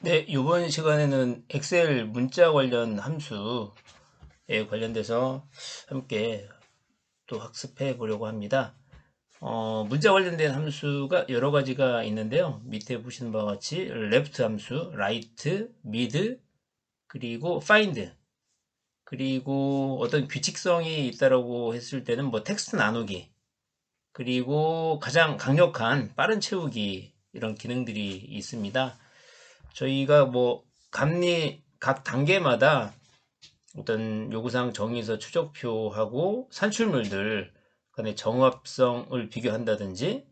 네, 이번 시간에는 엑셀 문자 관련 함수에 관련돼서 함께 또 학습해 보려고 합니다. 문자 관련된 함수가 여러 가지가 있는데요. 밑에 보시는 바와 같이 left 함수, right, mid, 그리고 find, 그리고 어떤 규칙성이 있다라고 했을 때는 뭐 텍스트 나누기, 그리고 가장 강력한 빠른 채우기 이런 기능들이 있습니다. 저희가 뭐 감리 각 단계마다 어떤 요구사항 정의서 추적표하고 산출물들 간의 정합성을 비교한다든지,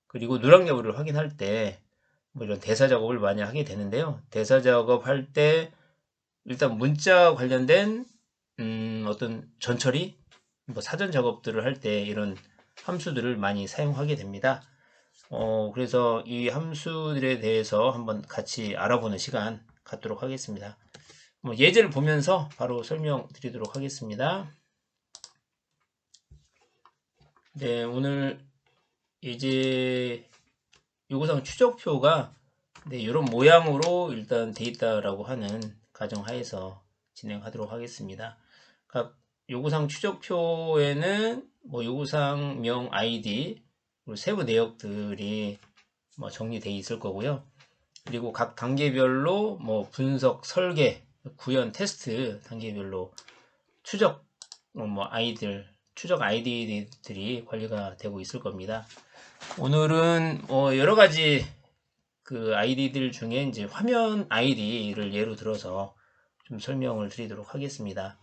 그리고 누락 여부를 확인할 때 뭐 이런 대사 작업을 많이 하게 되는데요. 대사 작업할 때 일단 문자 관련된 어떤 전처리, 뭐 사전 작업들을 할 때 이런 함수들을 많이 사용하게 됩니다. 그래서 이 함수들에 대해서 한번 같이 알아보는 시간 갖도록 하겠습니다. 뭐 예제를 보면서 바로 설명드리도록 하겠습니다. 네, 오늘 예제 요구사항 추적표가 이런 모양으로 일단 돼 있다라고 하는 가정하에서 진행하도록 하겠습니다. 각 요구사항 추적표에는 뭐 요구사항명 아이디, 그리고 세부 내역들이 뭐 정리되어 있을 거고요. 그리고 각 단계별로 뭐 분석, 설계, 구현, 테스트 단계별로 추적 뭐 아이들, 추적 아이디들이 관리가 되고 있을 겁니다. 오늘은 여러 가지 그 아이디들 중에 이제 화면 아이디를 예로 들어서 좀 설명을 드리도록 하겠습니다.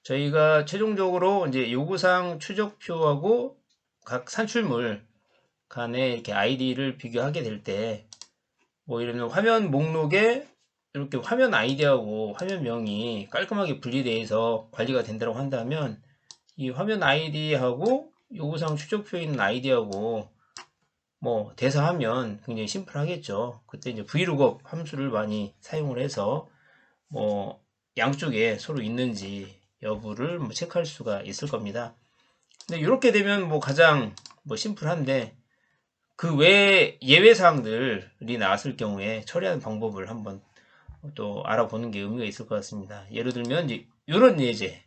저희가 최종적으로 이제 요구사항 추적표하고 각 산출물 간에 이렇게 아이디를 비교하게 될 때, 뭐 이러면 화면 목록에 이렇게 화면 아이디하고 화면명이 깔끔하게 분리되어서 관리가 된다고 한다면, 이 화면 아이디하고 요구사항 추적표에 있는 아이디하고 뭐 대사하면 굉장히 심플하겠죠. 그때 이제 vlookup 함수를 많이 사용을 해서 뭐 양쪽에 서로 있는지 여부를 뭐 체크할 수가 있을 겁니다. 근데 이렇게 되면 뭐 가장 뭐 심플한데, 그 외에 예외 사항들이 나왔을 경우에 처리하는 방법을 한번 또 알아보는 게 의미가 있을 것 같습니다. 예를 들면 이제 이런 예제,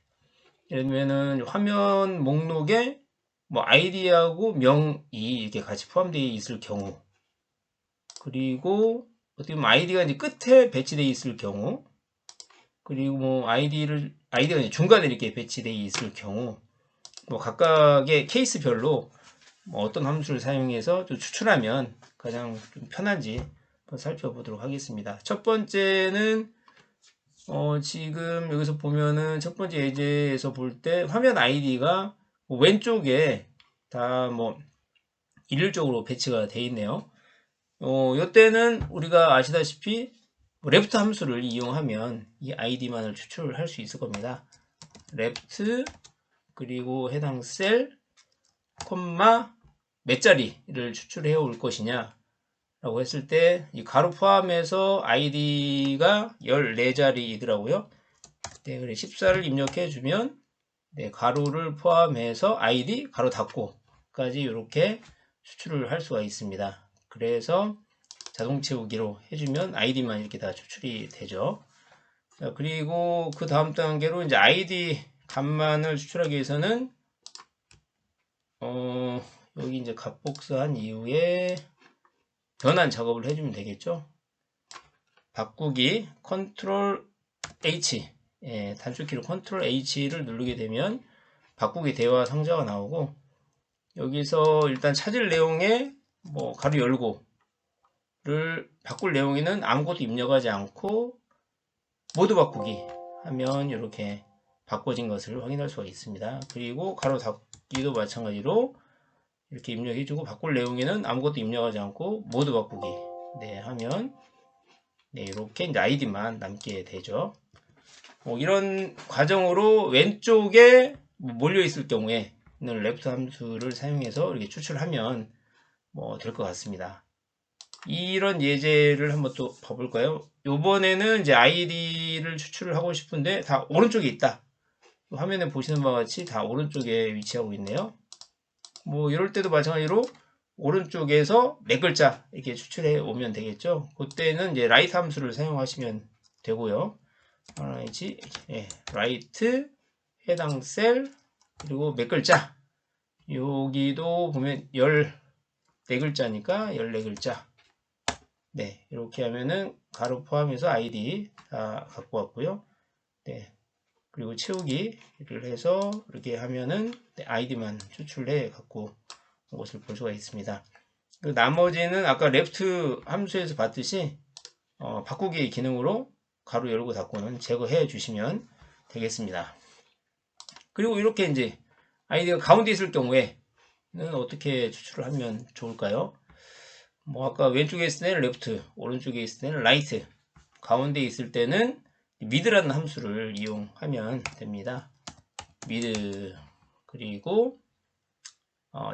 예를 들면은 화면 목록에 뭐 아이디하고 명이 이렇게 같이 포함되어 있을 경우, 그리고 어떻게 보면 아이디가 이제 끝에 배치되어 있을 경우, 그리고 뭐 아이디가 이제 중간에 이렇게 배치되어 있을 경우, 뭐 각각의 케이스별로 뭐 어떤 함수를 사용해서 좀 추출하면 가장 좀 편한지 한번 살펴보도록 하겠습니다. 첫 번째는 지금 여기서 보면은 첫 번째 예제에서 볼 때 화면 아이디가 왼쪽에 다 뭐 일률적으로 배치가 되어 있네요. 이때는 우리가 아시다시피 레프트 함수를 이용하면 이 아이디만을 추출할 수 있을 겁니다. 레프트, 그리고 해당 셀, 콤마 몇 자리를 추출해 올 것이냐 라고 했을 때, 이 가로 포함해서 아이디가 14자리이더라고요. 네, 그래 14를 입력해 주면 가로를 포함해서 아이디 가로 닫고까지 이렇게 추출을 할 수가 있습니다. 그래서 자동 채우기로 해주면 아이디만 이렇게 다 추출이 되죠. 자, 그리고 그 다음 단계로 이제 아이디 값만을 추출하기 위해서는 여기 이제 값복사한 이후에 변환 작업을 해주면 되겠죠. 바꾸기 컨트롤 H, 단축키로 컨트롤 H를 누르게 되면 바꾸기 대화 상자가 나오고, 여기서 일단 찾을 내용에 뭐 가로 열고를 바꿀 내용에는 아무것도 입력하지 않고 모두 바꾸기 하면 이렇게 바꿔진 것을 확인할 수가 있습니다. 그리고 가로 닫기도 마찬가지로 이렇게 입력해주고 바꿀 내용에는 아무것도 입력하지 않고 모두 바꾸기 하면 이렇게 이제 아이디만 남게 되죠. 이런 과정으로 왼쪽에 몰려 있을 경우에는 레프트 함수를 사용해서 이렇게 추출하면 뭐 될 것 같습니다. 이런 예제를 한번 또 봐볼까요? 이번에는 이제 아이디를 추출을 하고 싶은데 다 오른쪽에 있다. 화면에 보시는 바와 같이 다 오른쪽에 위치하고 있네요. 뭐 이럴 때도 마찬가지로 오른쪽에서 네 글자 이렇게 추출해 오면 되겠죠. 그때는 이제 라이트 함수를 사용하시면 되고요. 라이트 해당 셀 그리고 몇 글자 여기도 보면 14글자니까 14글자 네 이렇게 하면은 가로 포함해서 아이디 다 갖고 왔고요. 네 그리고 채우기를 해서 이렇게 하면은 아이디만 추출해 갖고 온 것을 볼 수가 있습니다. 그 나머지는 아까 레프트 함수에서 봤듯이 바꾸기 기능으로 가로 열고 닫고는 제거해 주시면 되겠습니다. 그리고 이렇게 이제 아이디가 가운데 있을 경우에는 어떻게 추출을 하면 좋을까요? 뭐 아까 왼쪽에 있을 때는 레프트, 오른쪽에 있을 때는 라이트, 가운데 있을 때는 미드라는 함수를 이용하면 됩니다. 미드 그리고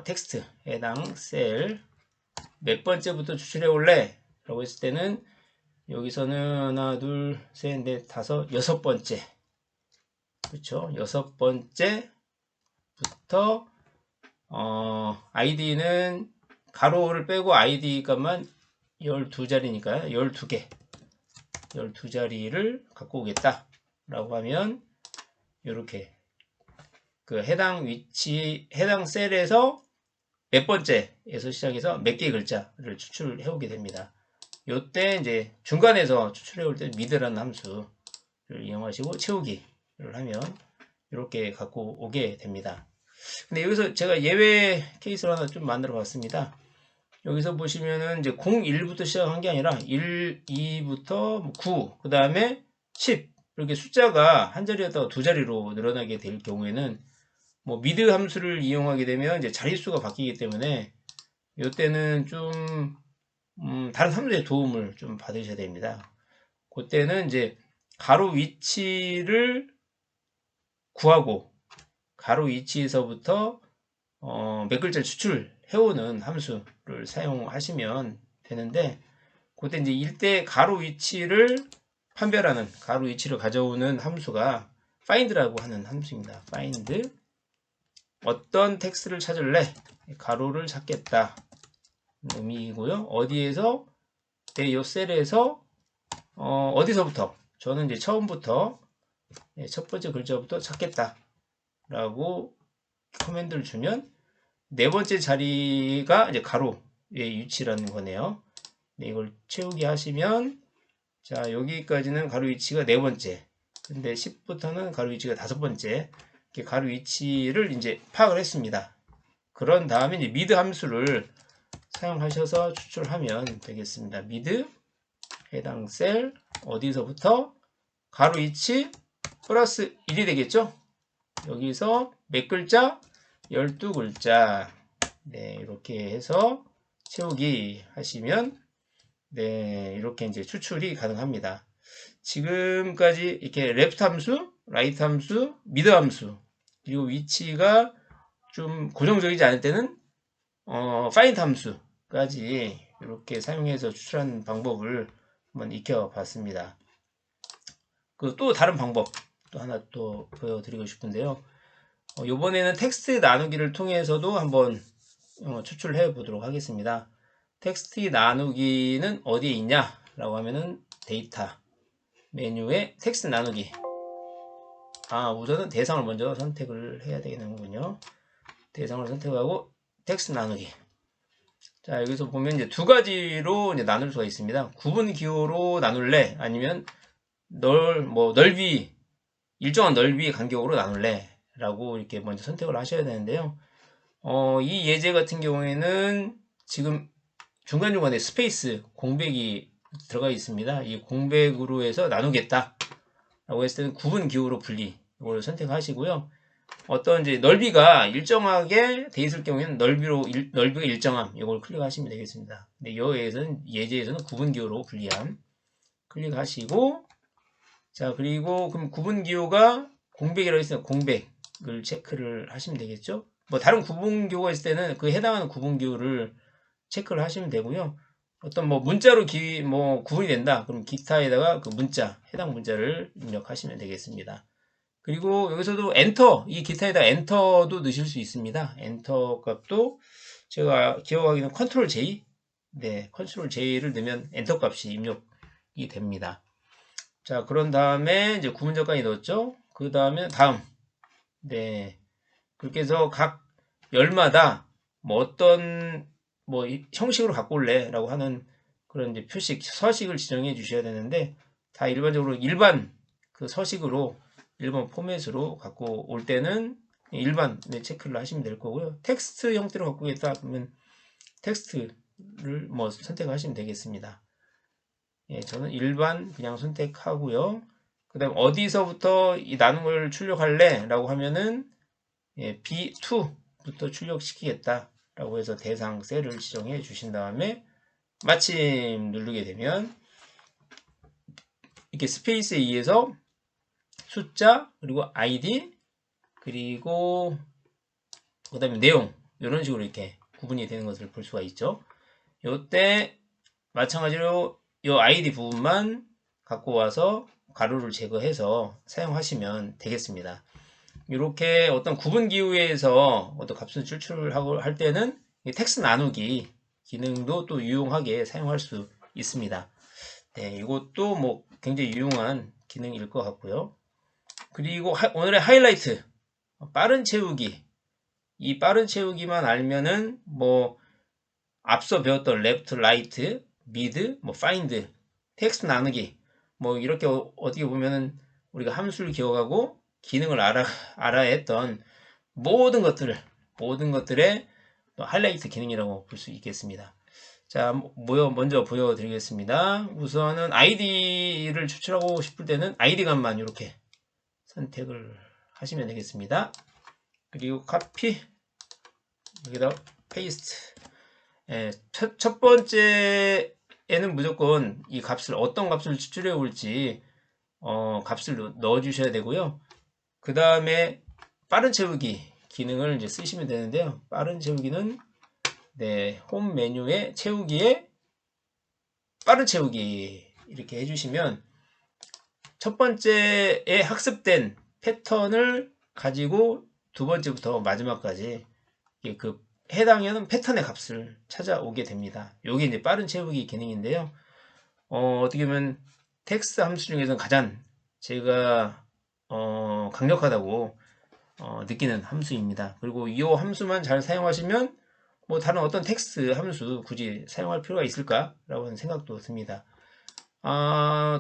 텍스트 해당 셀 몇 번째부터 추출해 올래? 라고 했을 때는 여기서는 하나, 둘, 셋, 넷, 다섯, 여섯 번째 그렇죠? 여섯 번째부터 아이디는 가로를 빼고 아이디 값만 12자리니까요. 12개 12자리를 갖고 오겠다 라고 하면 이렇게 그 해당 위치 해당 셀에서 몇 번째에서 시작해서 몇 개의 글자를 추출해 오게 됩니다. 요때 이제 중간에서 추출해 올 때 미드라는 함수를 이용하시고 채우기를 하면 이렇게 갖고 오게 됩니다. 근데 여기서 제가 예외 케이스를 하나 좀 만들어 봤습니다. 여기서 보시면은 이제 01부터 시작한 게 아니라 1, 2부터 9, 그 다음에 10 이렇게 숫자가 한 자리였다가 두 자리로 늘어나게 될 경우에는 뭐 미드 함수를 이용하게 되면 이제 자릿수가 바뀌기 때문에 이때는 좀 다른 함수의 도움을 좀 받으셔야 됩니다. 그때는 이제 가로 위치를 구하고 가로 위치에서부터 몇 글자를 추출해오는 함수를 사용하시면 되는데 그때 이제 일대 가로 위치를 판별하는 가로 위치를 가져오는 함수가 find라고 하는 함수입니다. find 어떤 텍스트를 찾을래? 가로를 찾겠다 의미이고요. 어디에서 이 셀에서 어디서부터 저는 이제 처음부터 첫 번째 글자부터 찾겠다 라고 커맨드를 주면 네 번째 자리가 이제 가로의 위치라는 거네요. 네, 이걸 채우기 하시면 자 여기까지는 가로 위치가 네 번째 근데 10부터는 가로 위치가 다섯 번째 이렇게 가로 위치를 이제 파악을 했습니다. 그런 다음에 이제 미드 함수를 사용하셔서 추출하면 되겠습니다. 미드 해당 셀 어디서부터 가로 위치 플러스 1이 되겠죠? 여기서 몇 글자? 12글자. 네, 이렇게 해서 채우기 하시면 네, 이렇게 이제 추출이 가능합니다. 지금까지 이렇게 레프트 함수, 라이트 함수, 미드 함수, 그리고 위치가 좀 고정적이지 않을 때는 find 함수까지 이렇게 사용해서 추출하는 방법을 한번 익혀봤습니다. 그 또 다른 방법 또 하나 또 보여드리고 싶은데요. 이번에는 텍스트 나누기를 통해서도 한번 추출해 보도록 하겠습니다. 텍스트 나누기는 어디에 있냐? 라고 하면은 데이터 메뉴에 텍스트 나누기. 우선은 대상을 먼저 선택을 해야 되는군요. 대상을 선택하고 텍스트 나누기. 자, 여기서 보면 이제 두 가지로 이제 나눌 수가 있습니다. 구분 기호로 나눌래? 아니면 넓이, 일정한 넓이 간격으로 나눌래? 라고 이렇게 먼저 선택을 하셔야 되는데요. 이 예제 같은 경우에는 지금 중간중간에 스페이스, 공백이 들어가 있습니다. 이 공백으로 해서 나누겠다. 라고 했을 때는 구분 기호로 분리. 이걸 선택하시고요. 어떤 이제 넓이가 일정하게 돼 있을 경우에는 넓이가 일정함. 이걸 클릭하시면 되겠습니다. 근데 예제에서는 구분 기호로 분리함. 클릭하시고, 자, 그리고 그럼 구분 기호가 공백이라고 있으면 공백을 체크를 하시면 되겠죠. 뭐 다른 구분 기호가 있을 때는 그 해당하는 구분 기호를 체크를 하시면 되고요. 어떤 뭐 문자로 구분이 된다. 그럼 기타에다가 그 해당 문자를 입력하시면 되겠습니다. 그리고 여기서도 엔터, 이 기타에다 엔터도 넣으실 수 있습니다. 엔터 값도 제가 기억하기는 컨트롤 J, 네, 컨트롤 J를 넣으면 엔터 값이 입력이 됩니다. 자, 그런 다음에 이제 구문절까지 넣었죠. 그 다음에 다음, 네, 그렇게 해서 각 열마다 뭐 어떤 뭐 형식으로 갖고 올래라고 하는 그런 이제 표식 서식을 지정해 주셔야 되는데, 다 일반적으로 일반 그 서식으로 일반 포맷으로 갖고 올 때는 일반 체크를 하시면 될 거고요. 텍스트 형태로 갖고 오겠다 그러면 텍스트를 뭐 선택하시면 되겠습니다. 예, 저는 일반 그냥 선택하고요. 그 다음 어디서부터 이 나눔을 출력할래? 라고 하면은 예, B2부터 출력시키겠다 라고 해서 대상 셀을 지정해 주신 다음에 마침 누르게 되면 이렇게 스페이스에 의해서 숫자 그리고 아이디 그리고 그 다음에 내용 이런 식으로 이렇게 구분이 되는 것을 볼 수가 있죠. 이때 마찬가지로 이 아이디 부분만 갖고 와서 가로를 제거해서 사용하시면 되겠습니다. 이렇게 어떤 구분 기호에서 어떤 값을 추출하고 할 때는 텍스트 나누기 기능도 또 유용하게 사용할 수 있습니다. 네, 이것도 뭐 굉장히 유용한 기능일 것 같고요. 그리고 오늘의 하이라이트 빠른 채우기. 이 빠른 채우기만 알면은 뭐 앞서 배웠던 레프트, 라이트, 미드, 뭐 파인드, 텍스트 나누기 뭐 이렇게 어떻게 보면은 우리가 함수를 기억하고 기능을 알아야 했던 모든 것들의 하이라이트 기능이라고 볼 수 있겠습니다. 자, 먼저 보여드리겠습니다. 우선은 아이디를 추출하고 싶을 때는 아이디 값만 이렇게 선택을 하시면 되겠습니다. 그리고 카피 여기다 페이스트. 예, 첫 번째에는 무조건 이 값을 어떤 값을 추출해 올지 값을 넣어 주셔야 되고요. 그 다음에 빠른 채우기 기능을 이제 쓰시면 되는데요. 빠른 채우기는 네, 홈 메뉴에 채우기에 빠른 채우기 이렇게 해주시면 첫 번째에 학습된 패턴을 가지고 두 번째부터 마지막까지 그 해당하는 패턴의 값을 찾아오게 됩니다. 이게 이제 빠른 채우기 기능인데요. 어떻게 보면 텍스트 함수 중에서는 가장 제가 강력하다고 느끼는 함수입니다. 그리고 이 함수만 잘 사용하시면 뭐 다른 어떤 텍스트 함수 굳이 사용할 필요가 있을까라고 하는 생각도 듭니다.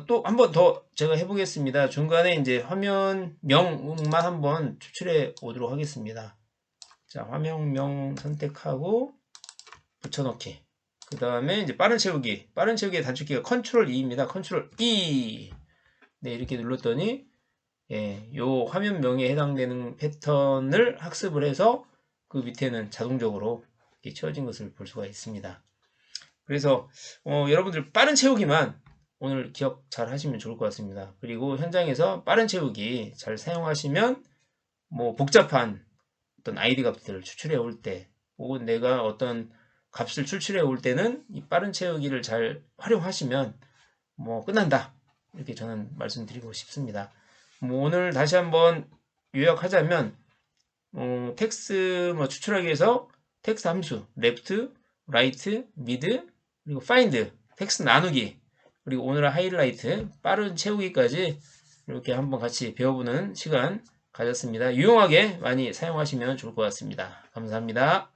또 한 번 더 제가 해보겠습니다. 중간에 이제 화면명만 한번 추출해 오도록 하겠습니다. 자, 화면명 선택하고 붙여넣기. 그 다음에 이제 빠른 채우기. 빠른 채우기의 단축키가 컨트롤 E입니다. 컨트롤 E. 네, 이렇게 눌렀더니 예, 요 화면명에 해당되는 패턴을 학습을 해서 그 밑에는 자동적으로 이렇게 채워진 것을 볼 수가 있습니다. 그래서 여러분들 빠른 채우기만 오늘 기억 잘 하시면 좋을 것 같습니다. 그리고 현장에서 빠른 채우기 잘 사용하시면 뭐 복잡한 어떤 아이디 값들을 추출해 올 때 혹은 내가 어떤 값을 추출해 올 때는 이 빠른 채우기를 잘 활용하시면 뭐 끝난다 이렇게 저는 말씀드리고 싶습니다. 뭐 오늘 다시 한번 요약하자면 텍스트 뭐 추출하기 위해서 텍스트 함수 left, right, mid 그리고 find 텍스트 나누기 그리고 오늘의 하이라이트 빠른 채우기까지 이렇게 한번 같이 배워보는 시간 가졌습니다. 유용하게 많이 사용하시면 좋을 것 같습니다. 감사합니다.